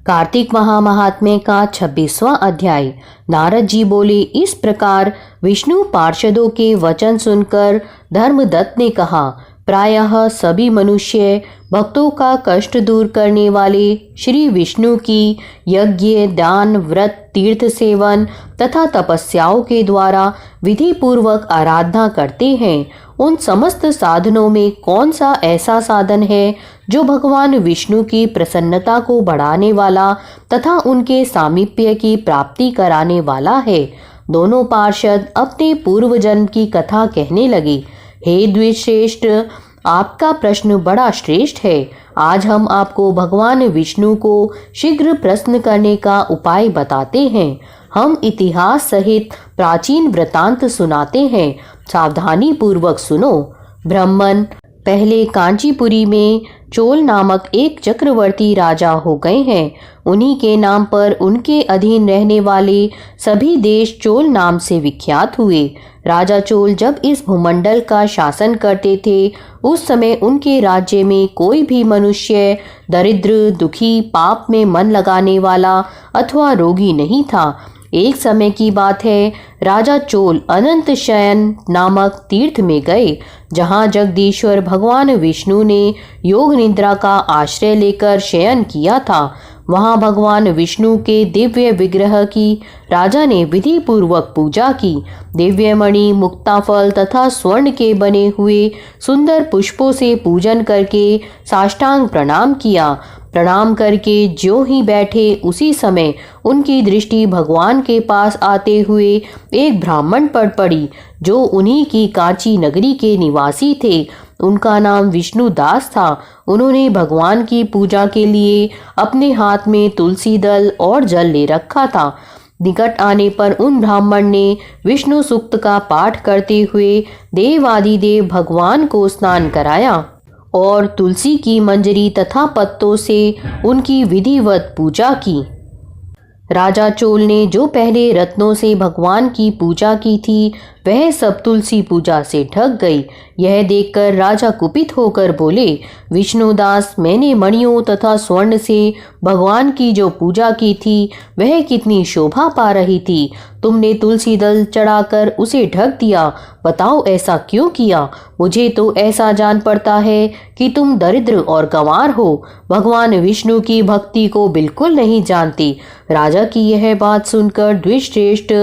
कार्तिक महात्म्य का 26वां अध्याय। नारद जी बोले, इस प्रकार विष्णु पार्षदों के वचन सुनकर धर्मदत्त ने कहा, प्रायः सभी मनुष्य भक्तों का कष्ट दूर करने वाले श्री विष्णु की यज्ञ, दान, व्रत, तीर्थ सेवन तथा तपस्याओं के द्वारा विधि पूर्वक आराधना करते हैं। उन समस्त साधनों में कौन सा ऐसा साधन है जो भगवान विष्णु की प्रसन्नता को बढ़ाने वाला तथा उनके सामीप्य की प्राप्ति कराने वाला है? दोनों पार्षद अपने पूर्व जन्म की कथा कहने लगे। हे द्विश्रेष्ठ, आपका प्रश्न बड़ा श्रेष्ठ है। आज हम आपको भगवान विष्णु को शीघ्र प्रश्न करने का उपाय बताते हैं। हम इतिहास सहित प्राचीन वृतांत सुनाते हैं, सावधानी पूर्वक सुनो। ब्राह्मण, पहले कांचीपुरी में चोल नामक एक चक्रवर्ती राजा हो गए हैं। उन्हीं के नाम पर उनके अधीन रहने वाले सभी देश चोल नाम से विख्यात हुए। राजा चोल जब इस भूमंडल का शासन करते थे, उस समय उनके राज्य में कोई भी मनुष्य दरिद्र, दुखी, पाप में मन लगाने वाला अथवा रोगी नहीं था। एक समय की बात है, राजा चोल अनंत शयन नामक तीर्थ में गए, जहाँ जगदीश्वर भगवान विष्णु ने योग निद्रा का आश्रय लेकर शयन किया था। वहाँ भगवान विष्णु के दिव्य विग्रह की राजा ने विधि पूर्वक पूजा की। दिव्य मणि, मुक्ताफल तथा स्वर्ण के बने हुए सुंदर पुष्पों से पूजन करके साष्टांग प्रणाम किया। प्रणाम करके ज्यों ही बैठे, उसी समय उनकी दृष्टि भगवान के पास आते हुए एक ब्राह्मण पर पड़ी, जो उन्हीं की कांची नगरी के निवासी थे। उनका नाम विष्णु दास था। उन्होंने भगवान की पूजा के लिए अपने हाथ में तुलसी दल और जल ले रखा था। निकट आने पर उन ब्राह्मण ने विष्णु सूक्त का पाठ करते हुए देवादिदेव भगवान को स्नान कराया और तुलसी की मंजरी तथा पत्तों से उनकी विधिवत पूजा की। राजा चोल ने जो पहले रत्नों से भगवान की पूजा की थी, वह सब तुलसी पूजा से ढक गई। यह देखकर राजा कुपित होकर बोले, विष्णुदास, मैंने मणियों तथा स्वर्ण से भगवान की जो पूजा की थी, वह कितनी शोभा पा रही थी। तुमने तुलसी दल चढ़ाकर उसे ढक दिया। बताओ, ऐसा क्यों किया? मुझे तो ऐसा जान पड़ता है कि तुम दरिद्र और गंवार हो, भगवान विष्णु की भक्ति को बिल्कुल नहीं जानती। राजा की यह बात सुनकर द्विश्रेष्ठ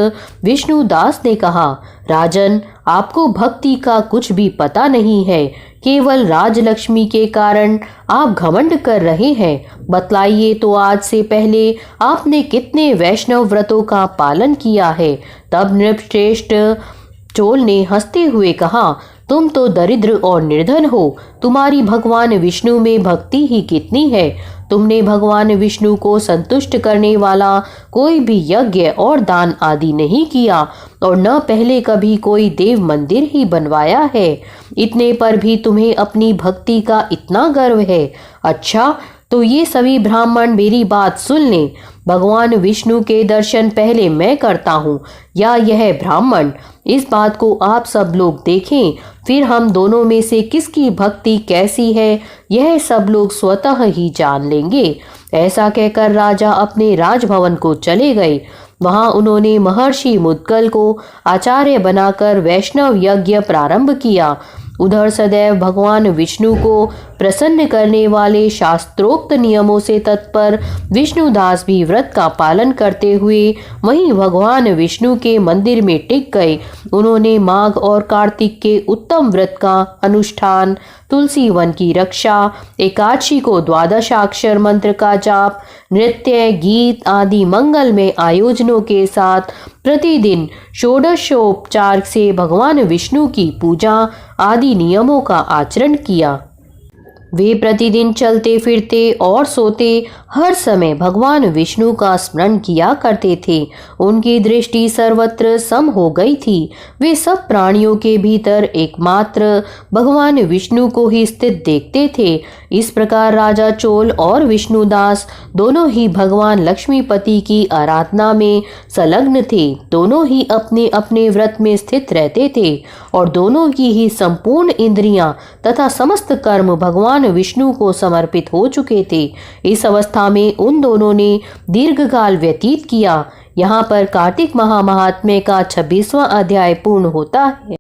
विष्णुदास ने कहा, राजन, आपको भक्ति का कुछ भी पता नहीं है। केवल राजलक्ष्मी के कारण आप घमंड कर रहे हैं। बतलाइए तो, आज से पहले आपने कितने वैष्णव व्रतों का पालन किया है? तब नृपश्रेष्ठ चोल ने हंसते हुए कहा, तुम तो दरिद्र और निर्धन हो। तुम्हारी भगवान विष्णु में भक्ति ही कितनी है। तुमने भगवान विष्णु को संतुष्ट करने वाला कोई भी यज्ञ और दान आदि नहीं किया और न पहले कभी कोई देव मंदिर ही बनवाया है। इतने पर भी तुम्हें अपनी भक्ति का इतना गर्व है। अच्छा, तो ये सभी ब्राह्मण मेरी बात सुन लें। भगवान विष्णु के दर्शन पहले मैं करता हूँ या यह ब्राह्मण? इस बात को आप सब लोग देखें, फिर हम दोनों में से किसकी भक्ति कैसी है, यह सब लोग स्वतः ही जान लेंगे। ऐसा कहकर राजा अपने राजभवन को चले गए। वहां उन्होंने महर्षि मुद्गल को आचार्य बनाकर वैष्णव यज्ञ प्रारंभ किया। उधर सदैव भगवान विष्णु को प्रसन्न करने वाले शास्त्रोक्त नियमों से तत्पर विष्णुदास भी व्रत का पालन करते हुए वहीं भगवान विष्णु के मंदिर में टिक गए। उन्होंने माघ और कार्तिक के उत्तम व्रत का अनुष्ठान, तुलसी वन की रक्षा, एकादशी को द्वादशाक्षर मंत्र का जाप, नृत्य, गीत आदि मंगलमय आयोजनों के साथ प्रतिदिन षोडशोपचार से भगवान विष्णु की पूजा आदि नियमों का आचरण किया। वे प्रतिदिन चलते फिरते और सोते हर समय भगवान विष्णु का स्मरण किया करते थे। उनकी दृष्टि सर्वत्र सम हो गई थी। वे सब प्राणियों के भीतर एकमात्र भगवान विष्णु को ही स्थित देखते थे। इस प्रकार राजा चोल और विष्णुदास दोनों ही भगवान लक्ष्मीपति की आराधना में संलग्न थे। दोनों ही अपने अपने व्रत में स्थित रहते थे और दोनों की ही संपूर्ण इंद्रियां तथा समस्त कर्म भगवान विष्णु को समर्पित हो चुके थे। इस अवस्था अवस्था में उन दोनों ने दीर्घकाल व्यतीत किया। यहाँ पर कार्तिक महात्म्य का 26वां अध्याय पूर्ण होता है।